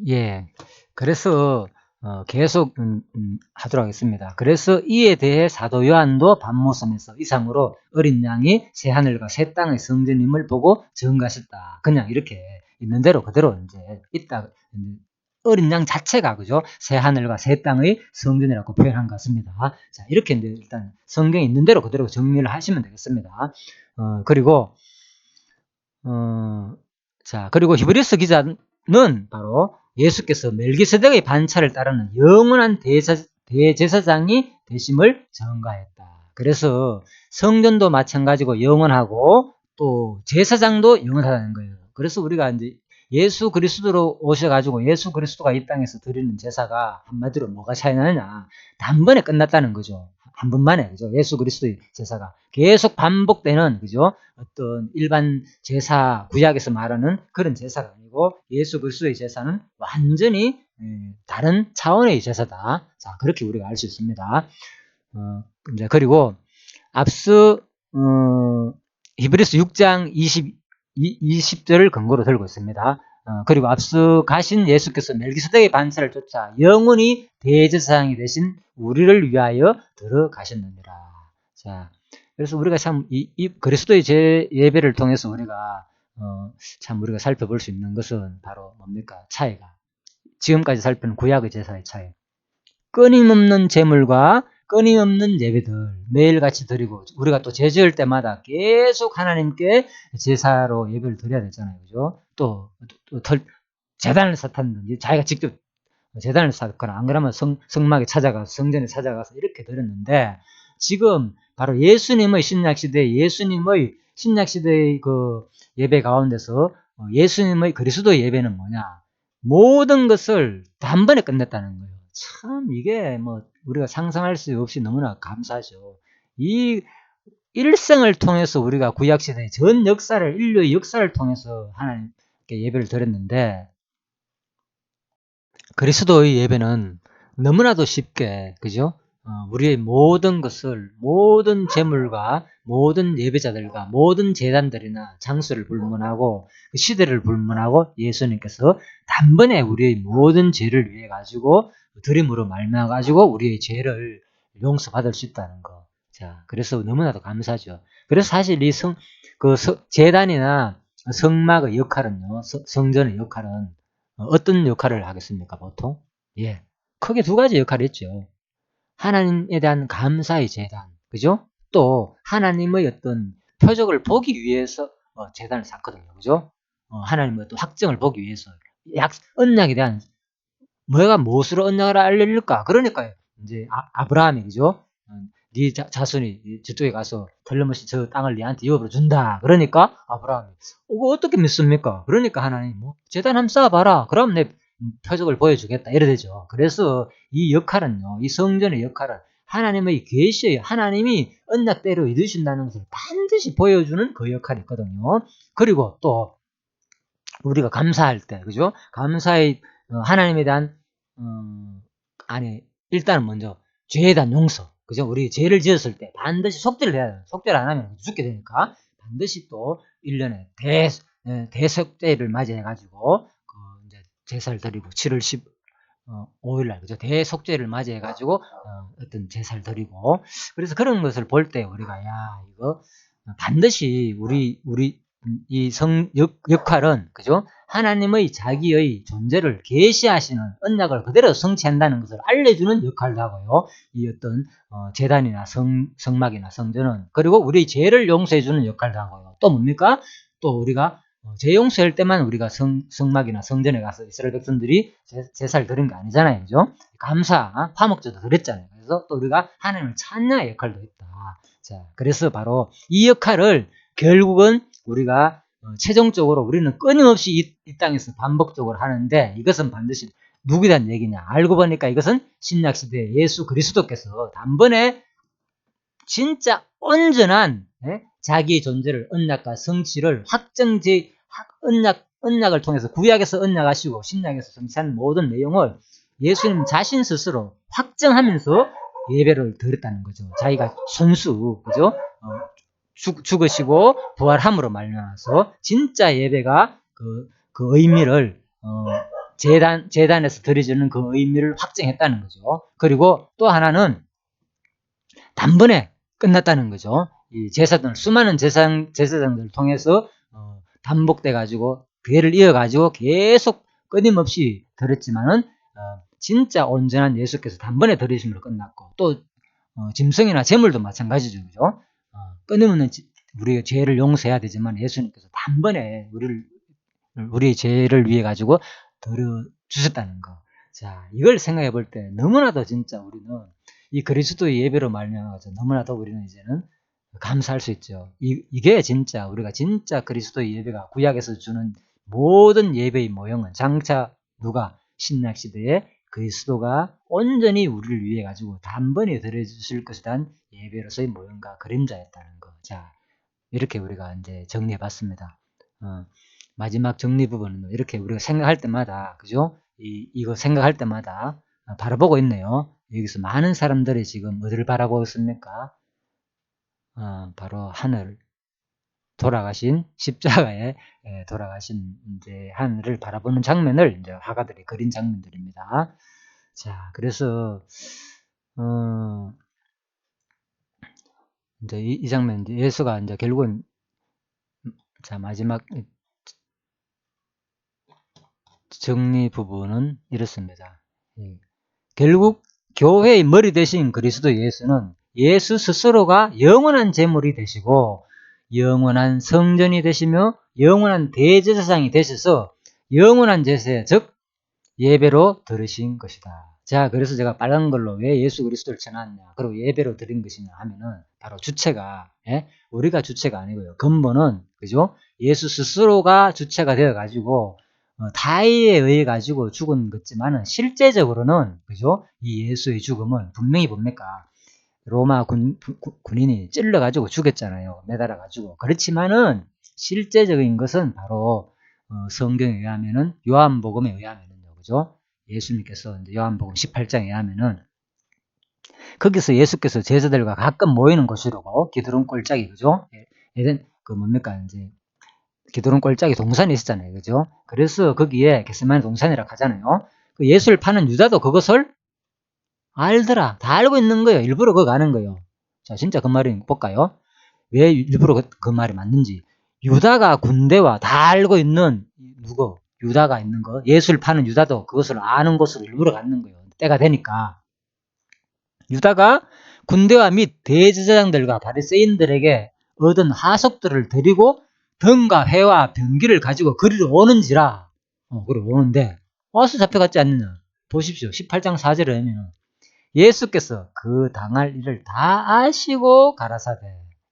예. 그래서 계속 하도록 하겠습니다. 그래서 이에 대해 사도 요한도 반모섬에서 이상으로 어린 양이 새 하늘과 새 땅의 성전임을 보고 증거하셨다. 그냥 이렇게 있는 대로 그대로 이제 있다. 어린 양 자체가 그죠? 새 하늘과 새 땅의 성전이라고 표현한 것 같습니다. 자, 이렇게 이제 일단 성경에 있는 대로 그대로 정리를 하시면 되겠습니다. 그리고 그리고 히브리서 기자는 바로 예수께서 멜기세덱의 반차를 따르는 영원한 대제사장이 되심을 증거했다. 그래서 성전도 마찬가지고 영원하고 또 제사장도 영원하다는 거예요. 그래서 우리가 이제 예수 그리스도로 오셔가지고 예수 그리스도가 이 땅에서 드리는 제사가 한마디로 뭐가 차이나느냐? 단번에 끝났다는 거죠. 한 번만에, 그죠? 예수 그리스도의 제사가 계속 반복되는, 그죠? 어떤 일반 제사, 구약에서 말하는 그런 제사가 아니고 예수 그리스도의 제사는 완전히 다른 차원의 제사다. 자, 그렇게 우리가 알 수 있습니다. 이제 그리고 앞서 히브리서 6장 20절을 근거로 들고 있습니다. 그리고 앞서 가신 예수께서 멜기세덱의 반차를 쫓아 영원히 대제사장이 되신 우리를 위하여 들어가셨느니라. 자, 그래서 우리가 참 이 그리스도의 예배를 통해서 우리가 참 우리가 살펴볼 수 있는 것은 바로 뭡니까? 차이가. 지금까지 살펴본 구약의 제사의 차이. 끊임없는 제물과 끊임없는 예배들 매일같이 드리고 우리가 또 제지을 때마다 계속 하나님께 제사로 예배를 드려야 되잖아요. 그죠? 또 재단을 쌓았든지 자기가 직접 재단을 쌓거나 안 그러면 성막에 찾아가서 성전에 찾아가서 이렇게 드렸는데 지금 바로 예수님의 신약시대의 그 예배 가운데서 예수님의 그리스도의 예배는 뭐냐? 모든 것을 단번에 끝냈다는 거예요. 참 이게 뭐 우리가 상상할 수 없이 너무나 감사하죠. 이 일생을 통해서 우리가 구약시대의 전 역사를 인류의 역사를 통해서 하나님께 예배를 드렸는데 그리스도의 예배는 너무나도 쉽게 그죠? 우리의 모든 것을 모든 재물과 모든 예배자들과 모든 제단들이나 장소를 불문하고 그 시대를 불문하고 예수님께서 단번에 우리의 모든 죄를 위해 가지고 드림으로 말미암아 가지고 우리의 죄를 용서받을 수 있다는 거. 자, 그래서 너무나도 감사하죠. 그래서 사실 이 제단이나 성막의 역할은요, 성전의 역할은 어떤 역할을 하겠습니까, 보통? 예. 크게 두 가지 역할이 있죠. 하나님에 대한 감사의 제단, 그죠? 또, 하나님의 어떤 표적을 보기 위해서 제단을 쌓거든요, 그죠? 하나님의 어떤 확정을 보기 위해서. 언약에 대한, 뭐가 무엇으로 언약을 알릴까? 그러니까, 이제, 아브라함이, 그죠? 네 자손이 저쪽에 가서 틀림없이 저 땅을 네한테 유업으로 준다. 그러니까 아브라함이 이거 어떻게 믿습니까? 그러니까 하나님 뭐 제단 한번 쌓아봐라. 그럼 내 표적을 보여주겠다. 이래 되죠. 그래서 이 역할은요, 이 성전의 역할은 하나님의 계시예요. 하나님이 언약대로 이루신다는 것을 반드시 보여주는 그 역할이 있거든요. 그리고 또 우리가 감사할 때, 그죠? 감사의 하나님에 대한 아니 일단은 먼저 죄에 대한 용서, 그죠? 우리 죄를 지었을 때 반드시 속죄를 해야 돼요. 속죄를 안 하면 죽게 되니까 반드시 또 1년에 대속죄를 맞이해가지고 이제 제사를 드리고 7월 15일날 그죠? 대속죄를 맞이해가지고 어떤 제사를 드리고 그래서 그런 것을 볼 때 우리가 야 이거 반드시 우리 이 역할은 그죠? 하나님의 자기의 존재를 계시하시는 언약을 그대로 성취한다는 것을 알려주는 역할도 하고요. 이 어떤 제단이나 성막이나 성전은 그리고 우리 죄를 용서해주는 역할도 하고요. 또 뭡니까? 또 우리가 죄 용서할 때만 우리가 성막이나 성전에 가서 이스라엘 백성들이 제사를 드린 게 아니잖아요. 그죠? 감사, 화목제도 드렸잖아요. 그래서 또 우리가 하나님을 찬양의 역할도 있다. 자, 그래서 바로 이 역할을 결국은 우리가 최종적으로 우리는 끊임없이 이 땅에서 반복적으로 하는데 이것은 반드시 누구에 대한 얘기냐? 알고 보니까 이것은 신약시대에 예수 그리스도께서 단번에 진짜 온전한 자기의 존재를 언약과 성취를 언약을 통해서 구약에서 언약하시고 신약에서 성취한 모든 내용을 예수님 자신 스스로 확정하면서 예배를 드렸다는 거죠. 자기가 손수 그죠? 죽으시고 부활함으로 말미암아서 진짜 예배가 그 의미를 재단에서 드려지는 그 의미를 확정했다는 거죠. 그리고 또 하나는 단번에 끝났다는 거죠. 이 제사들, 수많은 제사장들을 통해서 반복돼 가지고 대를 이어 가지고 계속 끊임없이 드렸지만은 진짜 온전한 예수께서 단번에 드리심으로 끝났고, 또 짐승이나 재물도 마찬가지죠. 그죠? 끊임없는 우리의 죄를 용서해야 되지만 예수님께서 단번에 우리의 죄를 위해 가지고 드려 주셨다는 거. 자, 이걸 생각해 볼 때 너무나도 진짜 우리는 이 그리스도의 예배로 말미암아서 너무나도 우리는 이제는 감사할 수 있죠. 이게 진짜 우리가 진짜 그리스도의 예배가 구약에서 주는 모든 예배의 모형은 장차 누가 신약 시대에 그리스도가 온전히 우리를 위해 가지고 단번에 드려주실 것이란 예배로서의 모형과 그림자였다는 거. 자, 이렇게 우리가 이제 정리해 봤습니다. 마지막 정리 부분은 이렇게 우리가 생각할 때마다, 그죠? 이거 생각할 때마다 바라보고 있네요. 여기서 많은 사람들이 지금 어디를 바라보고 있습니까? 바로 하늘, 돌아가신 십자가에 돌아가신 이제 하늘을 바라보는 장면을 이제 화가들이 그린 장면들입니다. 자, 그래서 이제 이 장면, 이제 예수가 이제 결국은, 자, 마지막 정리 부분은 이렇습니다. 결국 교회의 머리 대신 그리스도 예수는 예수 스스로가 영원한 제물이 되시고 영원한 성전이 되시며 영원한 대제사장이 되셔서 영원한 제세, 즉 예배로 들으신 것이다. 자, 그래서 제가 빨간 걸로 왜 예수 그리스도를 전하느냐, 그리고 예배로 드린 것이냐 하면은 바로 주체가, 우리가 주체가 아니고요. 근본은, 그죠? 예수 스스로가 주체가 되어 가지고 다의에 의해 가지고 죽은 것지만은 실제적으로는, 그죠? 이 예수의 죽음은 분명히 뭡니까? 로마 군인이 찔러 가지고 죽였잖아요. 매달아 가지고. 그렇지만은 실제적인 것은 바로 성경에 의하면은, 요한복음에 의하면은요, 그죠? 예수님께서 이제 요한복음 18장에 의하면은 거기서 예수께서 제자들과 가끔 모이는 곳이라고, 기드론 골짜기, 그죠? 예전 그 뭡니까, 이제 기드론 골짜기 동산이 있었잖아요, 그죠? 그래서 거기에 겟세마네 동산이라고 하잖아요. 그 예수를 파는 유다도 그것을 알더라. 다 알고 있는 거예요. 일부러 그거 가는 거예요. 자, 진짜 그 말이 볼까요? 왜 일부러 그 말이 맞는지. 유다가 군대와 다 알고 있는, 누구? 유다가 있는 거. 예수를 파는 유다도 그것을 아는 곳으로 일부러 가는 거예요. 때가 되니까. 유다가 군대와 및 대제사장들과 바리새인들에게 얻은 하속들을 드리고 등과 회와 병기를 가지고 그리로 오는지라. 그리로 오는데 와서 잡혀갔지 않느냐. 보십시오. 18장 4절에 보면 예수께서 그 당할 일을 다 아시고 가라사대.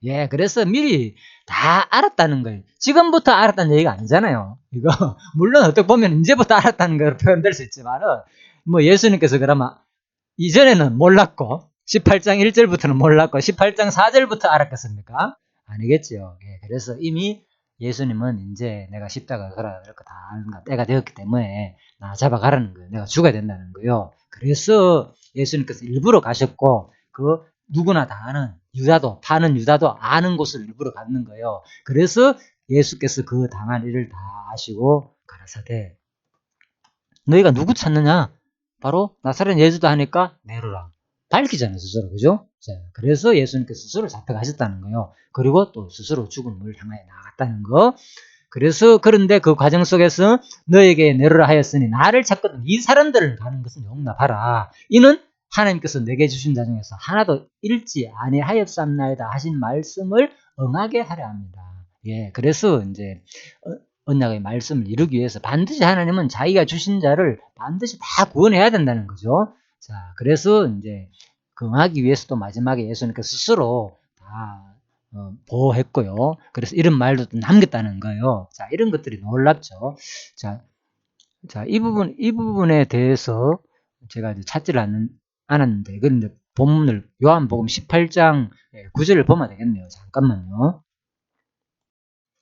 예, 그래서 미리 다 알았다는 거예요. 지금부터 알았다는 얘기가 아니잖아요. 이거 물론 어떻게 보면 이제부터 알았다는 거로 표현될 수 있지만은, 뭐 예수님께서 그러면 이전에는 몰랐고 18장 1절부터는 몰랐고 18장 4절부터 알았겠습니까? 아니겠죠. 예, 그래서 이미 예수님은 이제 내가 십자가 걸어야 될 거 다 아는 거 때가 되었기 때문에 나 잡아가라는 거예요. 내가 죽어야 된다는 거예요. 그래서 예수님께서 일부러 가셨고, 그 누구나 다 아는 유다도, 파는 유다도 아는 곳을 일부러 갔는 거예요. 그래서 예수께서 그 당한 일을 다 아시고 가라사대, 너희가 누구 찾느냐? 바로 나사렛 예수다 하니까 내로라. 밝히잖아요, 스스로. 그죠? 자, 그래서 예수님께서 스스로 잡혀가셨다는 거예요. 그리고 또 스스로 죽음을 향하여 나아갔다는 거. 그래서, 그런데 그 과정 속에서 너에게 내로라 하였으니 나를 찾거든 이 사람들을 가는 것은 용납하라. 이는 하나님께서 내게 주신 자 중에서 하나도 잃지 아니하였삼나이다 하신 말씀을 응하게 하려 합니다. 예, 그래서 이제 언약의 말씀을 이루기 위해서 반드시 하나님은 자기가 주신 자를 반드시 다 구원해야 된다는 거죠. 자, 그래서 이제 응하기 위해서도 마지막에 예수님께서 스스로 다 보호했고요. 그래서 이런 말도 남겼다는 거예요. 자, 이런 것들이 놀랍죠. 자, 이 부분에 대해서 제가 이제 찾지를 않았는데, 이건 이제 본문을 요한복음 18장 9절을 보면 되겠네요. 잠깐만요.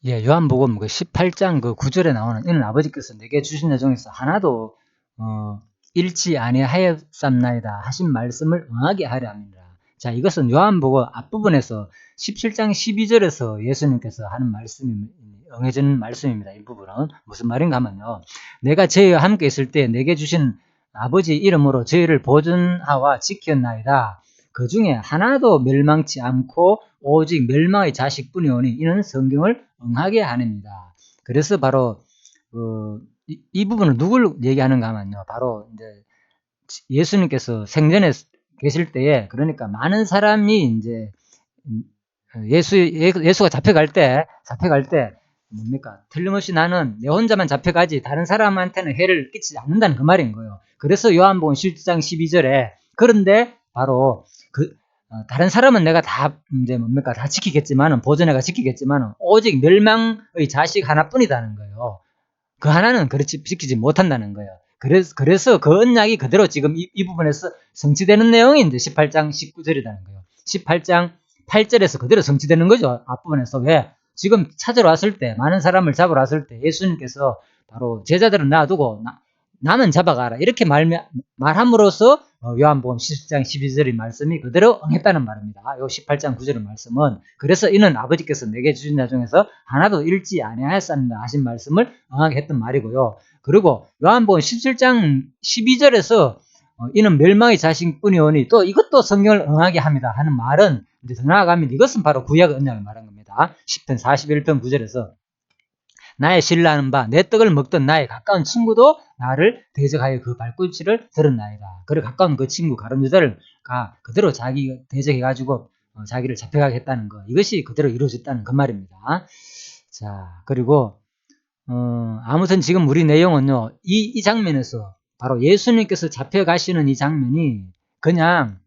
예, 요한복음 그 18장 그 9절에 나오는 이는 아버지께서 내게 주신 자 중에서 하나도 잃지 아니하였삼나이다 하신 말씀을 응하게 하려 합니다. 자, 이것은 요한복음 앞부분에서 17장 12절에서 예수님께서 하는 말씀이 응해지는 말씀입니다. 이 부분은 무슨 말인가 하면요. 내가 저희와 함께 있을 때 내게 주신 아버지 이름으로 저희를 보존하와 지켰나이다. 그 중에 하나도 멸망치 않고 오직 멸망의 자식뿐이오니 이는 성경을 응하게 하느니라. 그래서 바로 이 부분은 누굴 얘기하는가 하면요. 바로 이제 예수님께서 생전에 계실 때에, 그러니까 많은 사람이 이제 예수가 잡혀갈 때 뭡니까? 틀림없이 나는 내 혼자만 잡혀가지 다른 사람한테는 해를 끼치지 않는다는 그 말인 거예요. 그래서 요한복음 17장 12절에 그런데 바로 다른 사람은 내가 다 이제 뭡니까? 다 지키겠지만은, 보존해가 지키겠지만은 오직 멸망의 자식 하나뿐이다는 거예요. 그 하나는 그렇지 지키지 못한다는 거예요. 그래서 그 언약이 그대로 지금 이 부분에서 성취되는 내용이 이제 18장 19절이라는 거예요. 18장 8절에서 그대로 성취되는 거죠. 앞부분에서. 왜? 지금 찾으러 왔을 때, 많은 사람을 잡으러 왔을 때 예수님께서 바로 제자들은 놔두고 남은 잡아가라 이렇게 말함으로써 요한복음 17장 12절의 말씀이 그대로 응했다는 말입니다. 요 18장 9절의 말씀은 그래서 이는 아버지께서 내게 주신 자 중에서 하나도 잃지 아니하였습니다 하신 말씀을 응하게 했던 말이고요. 그리고 요한복음 17장 12절에서 이는 멸망의 자식뿐이오니 또 이것도 성경을 응하게 합니다 하는 말은 이제 더 나아가면 이것은 바로 구약의 언약을 말한 겁니다. 10편 41편 9절에서 나의 신뢰하는 바 내 떡을 먹던 나의 가까운 친구도 나를 대적하여 그 발꿈치를 들었나이다. 그리고 가까운 그 친구 가룟유다가 그대로 자기 대적해가지고 자기를 잡혀가게 했다는 거, 이것이 그대로 이루어졌다는 그 말입니다. 자, 그리고 아무튼 지금 우리 내용은요, 이 장면에서 바로 예수님께서 잡혀가시는 이 장면이 그냥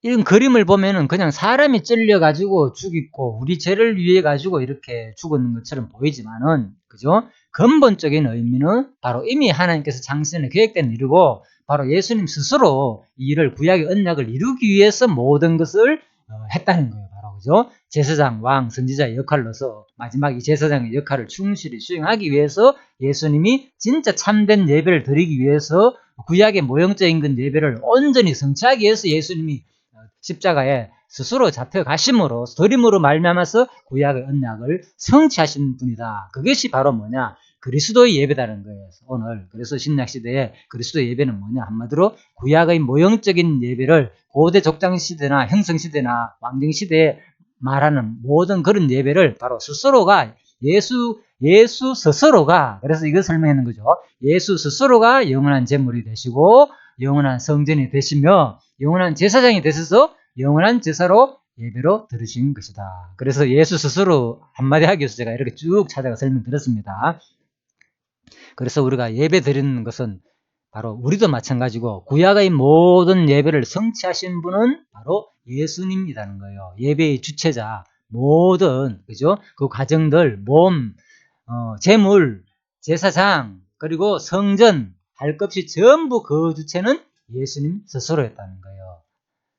이런 그림을 보면은 그냥 사람이 찔려가지고 죽이고 우리 죄를 위해 가지고 이렇게 죽었는 것처럼 보이지만은, 그죠? 근본적인 의미는 바로 이미 하나님께서 장세전에 계획된 일이고, 바로 예수님 스스로 이 일을, 구약의 언약을 이루기 위해서 모든 것을 했다는 거예요. 바로, 그죠? 제사장, 왕, 선지자의 역할로서 마지막 이 제사장의 역할을 충실히 수행하기 위해서 예수님이 진짜 참된 예배를 드리기 위해서 구약의 모형적인 그 예배를 온전히 성취하기 위해서 예수님이 십자가에 스스로 잡혀가심으로, 드림으로 말미암아서 구약의 언약을 성취하신 분이다. 그것이 바로 뭐냐? 그리스도의 예배다는 거예요. 오늘 그래서 신약시대에 그리스도의 예배는 뭐냐? 한마디로 구약의 모형적인 예배를 고대 족장시대나 형성시대나 왕정시대에 말하는 모든 그런 예배를 바로 스스로가 예수 스스로가, 그래서 이걸 설명하는 거죠. 예수 스스로가 영원한 제물이 되시고 영원한 성전이 되시며 영원한 제사장이 되셔서 영원한 제사로 예배로 드리신 것이다. 그래서 예수 스스로 한마디 하기 위해서 제가 이렇게 쭉 찾아가 설명드렸습니다. 그래서 우리가 예배 드리는 것은 바로 우리도 마찬가지고 구약의 모든 예배를 성취하신 분은 바로 예수님이라는 거예요. 예배의 주체자, 모든, 그죠? 그 과정들, 몸, 제물, 제사장, 그리고 성전, 할 것 없이 전부 그 주체는 예수님 스스로였다는 거예요.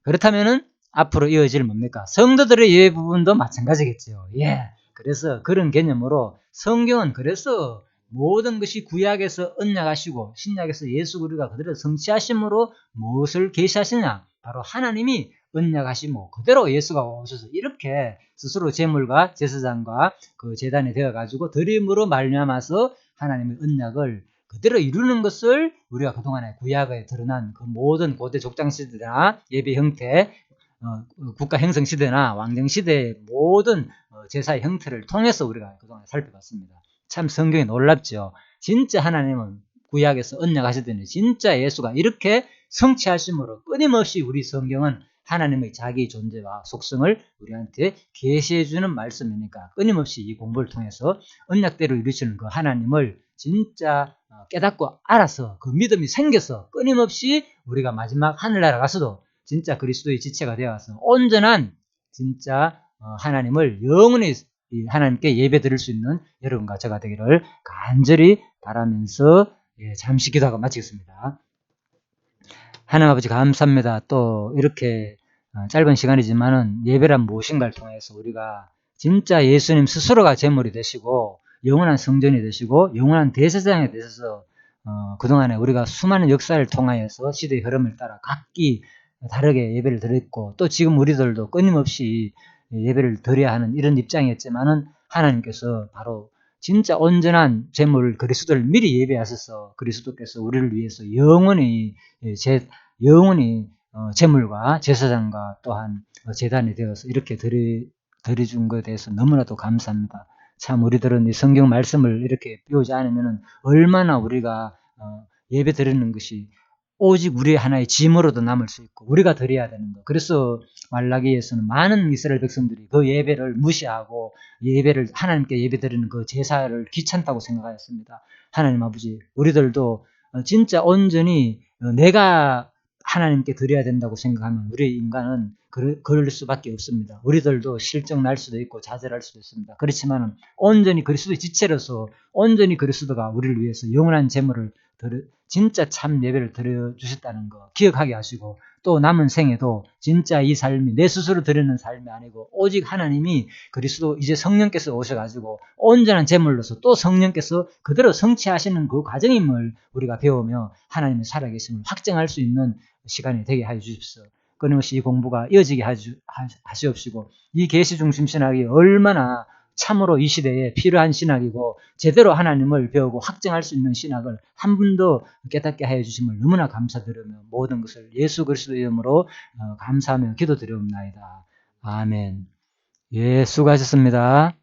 그렇다면은 앞으로 이어질 뭡니까? 성도들의 예배 부분도 마찬가지겠죠. 예. 그래서 그런 개념으로 성경은 그래서 모든 것이 구약에서 언약하시고 신약에서 예수 그리스도가 그대로 성취하심으로 무엇을 계시하시냐? 바로 하나님이 언약하시고 그대로 예수가 오셔서 이렇게 스스로 제물과 제사장과 그 제단이 되어가지고 드림으로 말미암아서 하나님의 언약을 그대로 이루는 것을 우리가 그동안에 구약에 드러난 그 모든 고대 족장시대나 예배 형태, 국가 형성 시대나 왕정 시대의 모든 제사의 형태를 통해서 우리가 그동안 살펴봤습니다. 참 성경이 놀랍죠. 진짜 하나님은 구약에서 언약하시더니 진짜 예수가 이렇게 성취하심으로 끊임없이 우리 성경은 하나님의 자기 존재와 속성을 우리한테 계시해주는 말씀이니까 끊임없이 이 공부를 통해서 언약대로 이루시는 그 하나님을 진짜 깨닫고 알아서 그 믿음이 생겨서 끊임없이 우리가 마지막 하늘나라 가서도 진짜 그리스도의 지체가 되어서 온전한 진짜 하나님을 영원히 하나님께 예배 드릴 수 있는 여러분과 제가 되기를 간절히 바라면서 잠시 기도하고 마치겠습니다. 하나님 아버지 감사합니다. 또 이렇게 짧은 시간이지만은 예배란 무엇인가를 통해서 우리가 진짜 예수님 스스로가 제물이 되시고 영원한 성전이 되시고 영원한 대제사장이 되셔서 그동안에 우리가 수많은 역사를 통하여서 시대의 흐름을 따라 각기 다르게 예배를 드렸고 또 지금 우리들도 끊임없이 예배를 드려야 하는 이런 입장이었지만은 하나님께서 바로 진짜 온전한 제물 그리스도를 미리 예배하셔서 그리스도께서 우리를 위해서 영원히 제물과 제사장과 또한 제단이 되어서 이렇게 드려준 것에 대해서 너무나도 감사합니다. 참 우리들은 이 성경 말씀을 이렇게 배우지 않으면 얼마나 우리가 예배 드리는 것이 오직 우리의 하나의 짐으로도 남을 수 있고 우리가 드려야 되는 것. 그래서 말라기에서는 많은 이스라엘 백성들이 그 예배를 무시하고 하나님께 예배 드리는 그 제사를 귀찮다고 생각하였습니다. 하나님 아버지, 우리들도 진짜 온전히 내가 하나님께 드려야 된다고 생각하면 우리 인간은 그럴 수밖에 없습니다. 우리들도 실정 날 수도 있고 좌절할 수도 있습니다. 그렇지만 온전히 그리스도의 지체로서 온전히 그리스도가 우리를 위해서 영원한 제물을 진짜 참 예배를 드려주셨다는 거 기억하게 하시고 또 남은 생에도 진짜 이 삶이 내 스스로 드리는 삶이 아니고 오직 하나님이 그리스도 이제 성령께서 오셔가지고 온전한 제물로서 또 성령께서 그대로 성취하시는 그 과정임을 우리가 배우며 하나님의 살아계심을 확증할 수 있는 시간이 되게 하여 주십시오. 끊임없이 이 공부가 이어지게 하시옵시고 이 계시 중심 신학이 얼마나 참으로 이 시대에 필요한 신학이고 제대로 하나님을 배우고 확증할 수 있는 신학을 한 분 더 깨닫게 하여 주심을 너무나 감사드리며 모든 것을 예수 그리스도의 이름으로 감사하며 기도드리옵나이다. 아멘. 예, 수고하셨습니다.